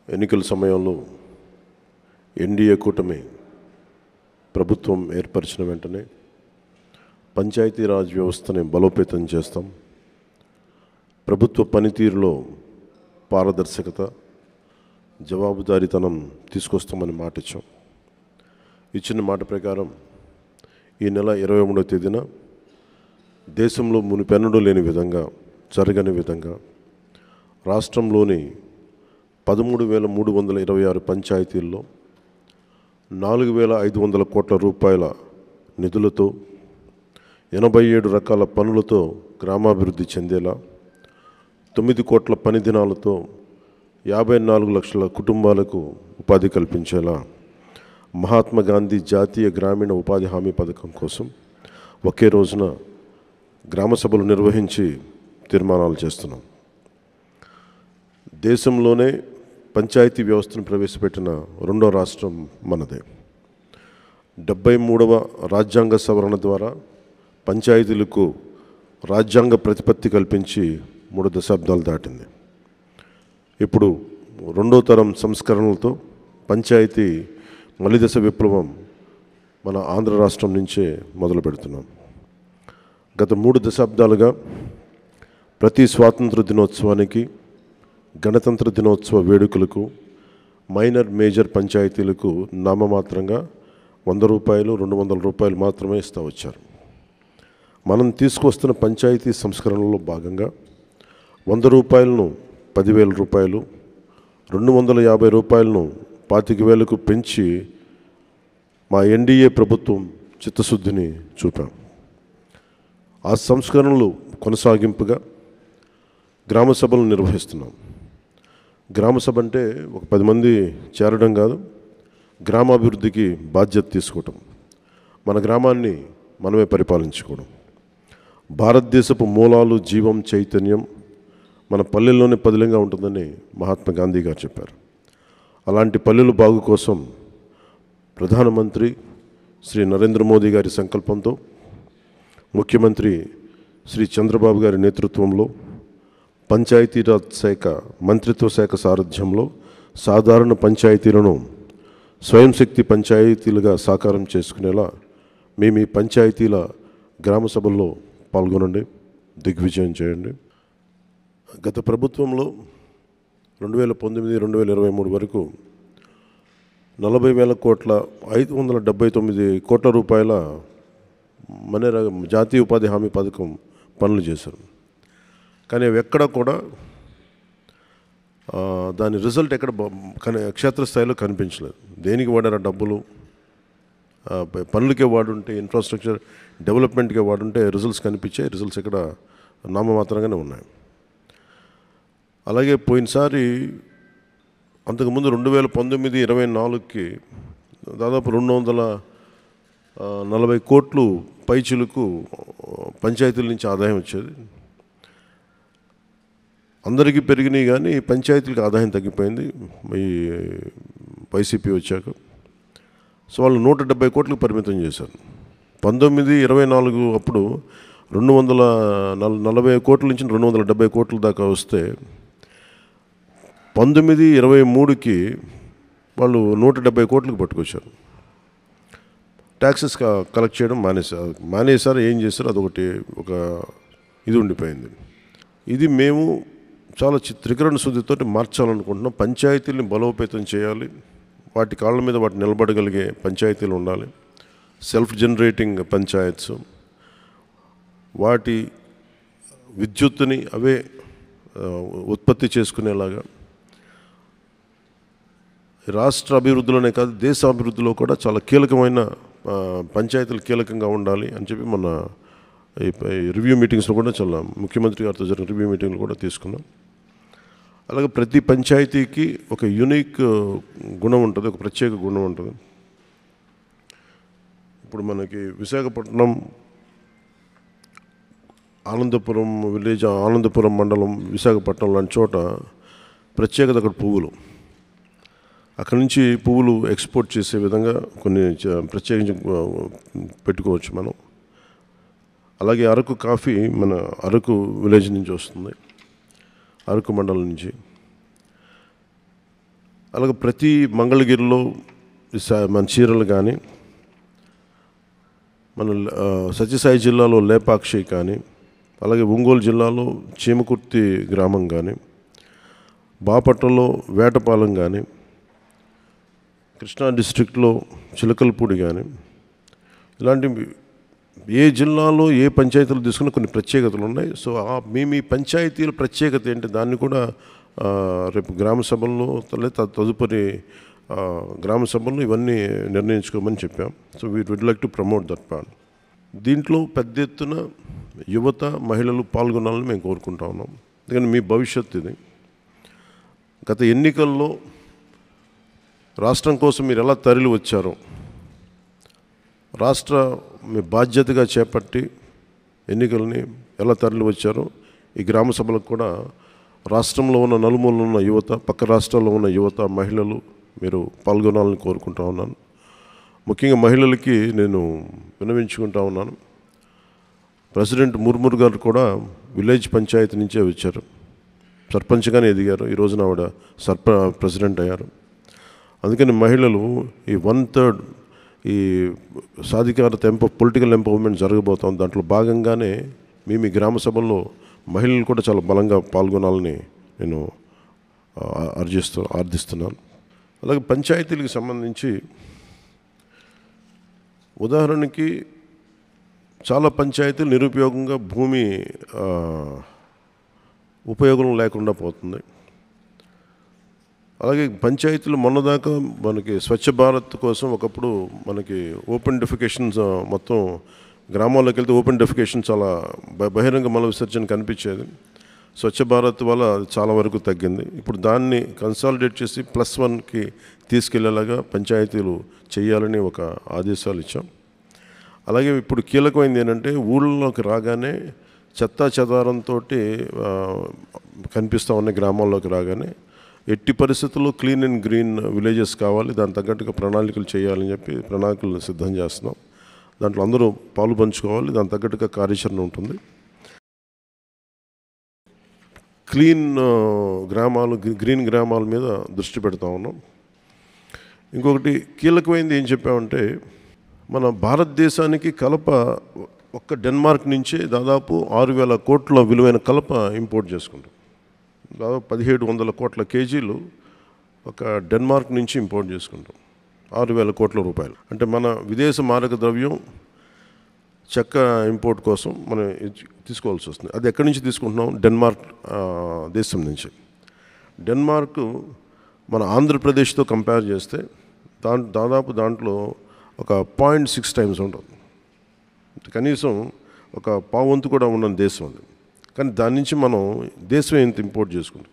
ఎన్నికల సమయంలో ఎన్డీఏ కూటమి ప్రభుత్వం ఏర్పరిచిన వెంటనే పంచాయతీరాజ్ వ్యవస్థని బలోపేతం చేస్తాం. ప్రభుత్వ పనితీరులో పారదర్శకత, జవాబుదారీతనం తీసుకొస్తామని మాట ఇచ్చాం. ఇచ్చిన మాట ప్రకారం ఈ నెల 23వ తేదీన దేశంలో మునిపెన్నడూ లేని విధంగా, జరగని విధంగా రాష్ట్రంలోని 13,326 పంచాయతీల్లో 4,500 కోట్ల రూపాయల నిధులతో 87 రకాల పనులతో గ్రామాభివృద్ధి చెందేలా, 9 కోట్ల పని దినాలతో 54 లక్షల కుటుంబాలకు ఉపాధి కల్పించేలా మహాత్మా గాంధీ జాతీయ గ్రామీణ ఉపాధి హామీ పథకం కోసం ఒకే రోజున గ్రామ సభలు నిర్వహించి తీర్మానాలు చేస్తున్నాం. దేశంలోనే పంచాయతీ వ్యవస్థను ప్రవేశపెట్టిన రెండో రాష్ట్రం మనదే. 73వ రాజ్యాంగ సవరణ ద్వారా పంచాయతీలకు రాజ్యాంగ ప్రతిపత్తి కల్పించి 3 దశాబ్దాలు దాటింది. ఇప్పుడు రెండో తరం సంస్కరణలతో పంచాయతీ మలిదశ విప్లవం మన ఆంధ్ర రాష్ట్రం నుంచే మొదలు పెడుతున్నాం. గత 3 దశాబ్దాలుగా ప్రతి స్వాతంత్ర దినోత్సవానికి, గణతంత్ర దినోత్సవ వేడుకలకు మైనర్, మేజర్ పంచాయతీలకు నామమాత్రంగా 100 రూపాయలు, 200 రూపాయలు మాత్రమే ఇస్తూ వచ్చారు. మనం తీసుకొస్తున్న పంచాయతీ సంస్కరణలో భాగంగా 100 రూపాయలను 10,000 రూపాయలు, 250 రూపాయలను 25,000కు పెంచి మా ఎన్డీఏ ప్రభుత్వం చిత్తశుద్ధిని చూపాం. ఆ సంస్కరణలు కొనసాగింపుగా గ్రామ సభలు నిర్వహిస్తున్నాం. గ్రామ సభ అంటే ఒక 10 మంది చేరడం కాదు, గ్రామాభివృద్ధికి బాధ్యత తీసుకోవటం, మన గ్రామాన్ని మనమే పరిపాలించుకోవడం. భారతదేశపు మూలాలు, జీవం, చైతన్యం మన పల్లెల్లోనే పదిలంగా ఉంటుందని మహాత్మా గాంధీ గారు చెప్పారు. అలాంటి పల్లెల బాగు కోసం ప్రధానమంత్రి శ్రీ నరేంద్ర మోదీ గారి సంకల్పంతో, ముఖ్యమంత్రి శ్రీ చంద్రబాబు గారి నేతృత్వంలో పంచాయతీరాజ్ శాఖ మంత్రిత్వ శాఖ సారథ్యంలో సాధారణ పంచాయతీలను స్వయం శక్తి పంచాయతీలుగా సాకారం చేసుకునేలా మేము ఈ పంచాయతీల గ్రామ సభల్లో పాల్గొనండి, దిగ్విజయం చేయండి. గత ప్రభుత్వంలో 2019-2023 వరకు 40,000 కోట్ల 579 కోట్ల రూపాయల మన జాతీయ ఉపాధి హామీ పథకం పనులు చేశారు. కానీ అవి ఎక్కడ కూడా దాని రిజల్ట్ ఎక్కడ క్షేత్రస్థాయిలో కనిపించలేదు. దేనికి వాడారు డబ్బులు? పనులకే వాడుంటే, ఇన్ఫ్రాస్ట్రక్చర్ డెవలప్మెంట్కే వాడుంటే రిజల్ట్స్ కనిపించాయి. రిజల్ట్స్ ఇక్కడ నామమాత్రంగానే ఉన్నాయి. అలాగే పోయినసారి అంతకుముందు 2019-24కి దాదాపు 240 కోట్లు పైచిలకు పంచాయతీల నుంచి ఆదాయం వచ్చేది. అందరికీ పెరిగినాయి కానీ పంచాయతీలకు ఆదాయం తగ్గిపోయింది ఈ వైసీపీ వచ్చాక. సో వాళ్ళు 170 కోట్లకు పరిమితం చేశారు. 19-24 అప్పుడు 240 కోట్ల నుంచి 270 కోట్ల దాకా వస్తే 19-23కి వాళ్ళు 170 కోట్లకు పట్టుకొచ్చారు. ట్యాక్సెస్ కలెక్ట్ చేయడం మానేశారు. ఏం చేశారు? అదొకటి ఒక ఇది ఉండిపోయింది. ఇది మేము చాలా త్రికరణ శుద్ధితో మార్చాలనుకుంటున్నాం. పంచాయతీలను బలోపేతం చేయాలి, వాటి కాళ్ళ మీద వాటి నిలబడగలిగే పంచాయతీలు ఉండాలి. సెల్ఫ్ జనరేటింగ్ పంచాయత్స్, వాటి విద్యుత్తుని అవే ఉత్పత్తి చేసుకునేలాగా రాష్ట్ర అభివృద్ధిలోనే కాదు, దేశ అభివృద్ధిలో కూడా చాలా కీలకమైన పంచాయతీలు కీలకంగా ఉండాలి అని చెప్పి మన ఈ రివ్యూ మీటింగ్స్లో కూడా చాలా ముఖ్యమంత్రి గారితో జరిగిన రివ్యూ మీటింగ్లు కూడా తీసుకున్నాం. అలాగే ప్రతి పంచాయతీకి ఒక యూనిక్ గుణం ఉంటుంది, ఒక ప్రత్యేక గుణం ఉంటుంది. ఇప్పుడు మనకి విశాఖపట్నం ఆనందపురం విలేజ్, ఆనందపురం మండలం, విశాఖపట్నం లాంటి చోట ప్రత్యేకత అక్కడ పువ్వులు. అక్కడి నుంచి పువ్వులు ఎక్స్పోర్ట్ చేసే విధంగా కొన్ని ప్రత్యేకించి పెట్టుకోవచ్చు మనం. అలాగే అరకు కాఫీ మన అరకు విలేజ్ నుంచి వస్తుంది, అరకు మండలం నుంచి. అలాగే ప్రతి మంగళగిరిలో మన చీరలు కానీ, మన సత్యసాయి జిల్లాలో లేపాక్షి కానీ, అలాగే ఒంగోలు జిల్లాలో చీమకుర్తి గ్రామం కానీ, బాపట్లలో వేటపాలెం కానీ, కృష్ణా డిస్ట్రిక్ట్లో చిలకలపూడి కానీ, ఇలాంటి ఏ జిల్లాలో ఏ పంచాయతీలు తీసుకున్న కొన్ని ప్రత్యేకతలు ఉన్నాయి. సో మీ పంచాయతీల ప్రత్యేకత ఏంటి, దాన్ని కూడా రేపు గ్రామ సభల్లో తదుపరి గ్రామ సభల్లో ఇవన్నీ నిర్ణయించుకోమని చెప్పాం. So we would like to promote that plan. దీంట్లో పెద్ద ఎత్తున యువత, మహిళలు పాల్గొనాలని మేము కోరుకుంటా ఉన్నాం. ఎందుకంటే మీ భవిష్యత్తు ఇది. గత ఎన్నికల్లో రాష్ట్రం కోసం మీరు ఎలా తరలి వచ్చారో, రాష్ట్ర మీ బాధ్యతగా చేపట్టి ఎన్నికల్ని ఎలా తరలి వచ్చారో, ఈ గ్రామ సభలకు కూడా రాష్ట్రంలో ఉన్న నలుమూలలో ఉన్న యువత, పక్క రాష్ట్రాల్లో ఉన్న యువత, మహిళలు మీరు పాల్గొనాలని కోరుకుంటా ఉన్నాను. ముఖ్యంగా మహిళలకి నేను విన్నవించుకుంటా ఉన్నాను. ప్రెసిడెంట్ ముర్ముర్ గారు కూడా విలేజ్ పంచాయతీ నుంచే వచ్చారు, సర్పంచ్గానే ఎదిగారు. ఈ రోజున ఆవిడ ప్రెసిడెంట్ అయ్యారు. అందుకని మహిళలు ఈ 1/3 ఈ సాధికారత పొలిటికల్ ఎంపవర్మెంట్ జరగబోతాం. దాంట్లో భాగంగానే మీ గ్రామ సభల్లో మహిళలు కూడా చాలా బలంగా పాల్గొనాలని నేను ఆర్థిస్తున్నాను. అలాగే పంచాయతీలకు సంబంధించి ఉదాహరణకి చాలా పంచాయతీలు నిరుపయోగంగా భూమి ఉపయోగం లేకుండా పోతుంది. అలాగే పంచాయతీలు మొన్నదాకా మనకి స్వచ్ఛ భారత్ కోసం ఒకప్పుడు మనకి ఓపెన్ డెఫికేషన్స్ మొత్తం గ్రామాల్లోకి వెళ్తే ఓపెన్ డెఫికేషన్ చాలా బహిరంగ మల విసర్జన కనిపించేది. స్వచ్ఛ భారత్ వల్ల చాలా వరకు తగ్గింది. ఇప్పుడు దాన్ని కన్సాలిడేట్ చేసి +1కి తీసుకెళ్లేలాగా పంచాయతీలు చేయాలని ఒక ఆదేశాలు ఇచ్చాం. అలాగే ఇప్పుడు కీలకమైనది ఏంటంటే ఊళ్ళలోకి రాగానే చెత్తా చెదారంతో కనిపిస్తూ ఉన్న గ్రామాల్లోకి రాగానే ఎట్టి పరిస్థితుల్లో క్లీన్ అండ్ గ్రీన్ విలేజెస్ కావాలి, దాని తగ్గట్టుగా ప్రణాళికలు చేయాలని చెప్పి ప్రణాళికలు సిద్ధం చేస్తున్నాం. దాంట్లో అందరూ పాలు పంచుకోవాలి, దాని తగ్గట్టుగా కార్యాచరణ ఉంటుంది. క్లీన్ గ్రామాలు, గ్రీన్ గ్రామాల మీద దృష్టి పెడతా ఉన్నాం. ఇంకొకటి కీలకమైనది ఏం చెప్పామంటే, మన భారతదేశానికి కలప ఒక్క డెన్మార్క్ నుంచే దాదాపు 6,000 కోట్ల విలువైన కలప ఇంపోర్ట్ చేసుకుంటాం. దాదాపు 1,700 కోట్ల కేజీలు ఒక డెన్మార్క్ నుంచి ఇంపోర్ట్ చేసుకుంటాం. 6,000 కోట్ల రూపాయలు అంటే మన విదేశ మారక ద్రవ్యం చెక్క ఇంపోర్ట్ కోసం మనం తీసుకోవాల్సి వస్తుంది. అది ఎక్కడి నుంచి తీసుకుంటున్నాం? డెన్మార్క్ దేశం నుంచి. డెన్మార్క్ మన ఆంధ్రప్రదేశ్తో కంపేర్ చేస్తే దాదాపు దాంట్లో ఒక 0.6 టైమ్స్ ఉంటుంది. కనీసం ఒక పావంతు కూడా ఉన్న దేశం అది. కానీ దాని నుంచి మనం దేశం ఎంత ఇంపోర్ట్ చేసుకుంటాం,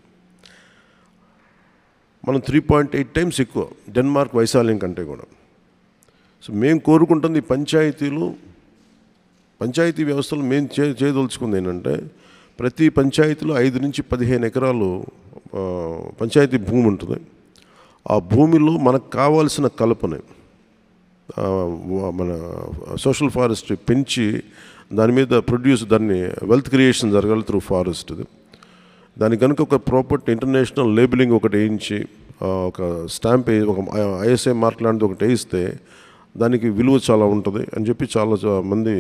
మనం 3.8 టైమ్స్ ఎక్కువ డెన్మార్క్ వైశాల్యం కంటే కూడా. సో మేము కోరుకుంటుంది పంచాయతీ వ్యవస్థలో మేము చేయదలుచుకుంది ఏంటంటే, ప్రతి పంచాయతీలో 5 నుంచి 15 ఎకరాలు పంచాయతీ భూమి ఉంటుంది. ఆ భూమిలో మనకు కావాల్సిన కలపని మన సోషల్ ఫారెస్ట్రీ పెంచి దాని మీద దాన్ని వెల్త్ క్రియేషన్ జరగాలి త్రూ ఫారెస్ట్. దానికి కనుక ఒక ప్రాపర్టీ ఇంటర్నేషనల్ లేబులింగ్ ఒకటి వేయించి ఒక స్టాంప్ ఒక ISI మార్క్ లాంటిది ఒకటి వేయిస్తే దానికి విలువ చాలా ఉంటుంది అని చెప్పి చాలా మంది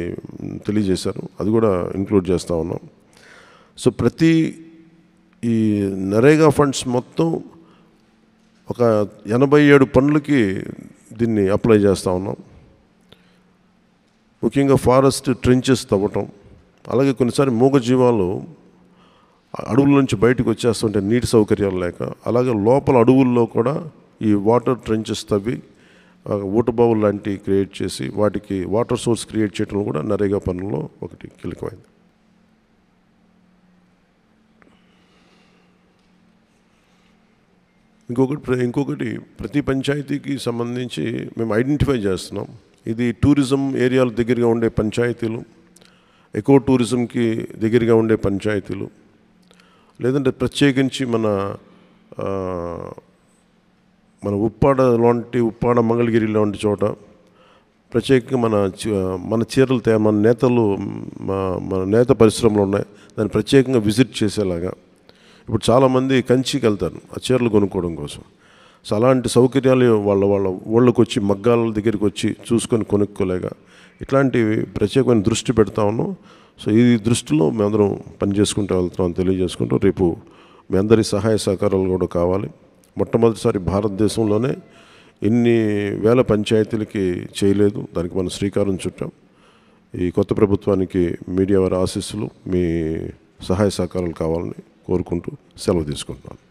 తెలియజేశారు. అది కూడా ఇంక్లూడ్ చేస్తూ ఉన్నాం. సో ప్రతి ఈ నరేగా ఫండ్స్ మొత్తం ఒక 87 పనులకి దీన్ని అప్లై చేస్తూ ఉన్నాం. ముఖ్యంగా ఫారెస్ట్ ట్రెంచెస్ తవ్వటం, అలాగే కొన్నిసారి మూగజీవాలు అడవుల నుంచి బయటకు వచ్చేస్తుంటే నీటి సౌకర్యాలు లేక, అలాగే లోపల అడవుల్లో కూడా ఈ వాటర్ ట్రెంచెస్ తవ్వి ఊటబావులు లాంటివి క్రియేట్ చేసి వాటికి వాటర్ సోర్స్ క్రియేట్ చేయడం కూడా నరేగా పనుల్లో ఒకటి కీలకమైంది. ఇంకొకటి ప్రతి పంచాయతీకి సంబంధించి మేము ఐడెంటిఫై చేస్తున్నాం. ఇది టూరిజం ఏరియాల దగ్గరగా ఉండే పంచాయతీలు, ఎకో టూరిజంకి దగ్గరగా ఉండే పంచాయతీలు, లేదంటే ప్రత్యేకించి మన ఉప్పాడ మంగళగిరి లాంటి చోట ప్రత్యేకంగా మన చీరలు మన నేత పరిశ్రమలు ఉన్నాయి, దాన్ని ప్రత్యేకంగా విజిట్ చేసేలాగా. ఇప్పుడు చాలామంది కంచికి వెళ్తారు ఆ చీరలు కొనుక్కోవడం కోసం. సో అలాంటి సౌకర్యాలు వాళ్ళ ఊళ్ళకి వచ్చి మగ్గాల దగ్గరికి వచ్చి చూసుకొని కొనుక్కోలేక ఇట్లాంటివి ప్రత్యేకమైన దృష్టి పెడతా ఉన్నాం. సో ఈ దృష్టిలో మేమందరం పనిచేసుకుంటూ వెళ్తున్నాం తెలియజేసుకుంటూ, రేపు మీ అందరి సహాయ సహకారాలు కూడా కావాలి. మొట్టమొదటిసారి భారతదేశంలోనే ఇన్ని వేల పంచాయతీలకి చేయలేదు, దానికి మనం శ్రీకారం చుట్టాం. ఈ కొత్త ప్రభుత్వానికి మీడియా వారి ఆశీస్సులు, మీ సహాయ సహకారాలు కావాలని కోరుకుంటూ సెలవు తీసుకుంటున్నాను.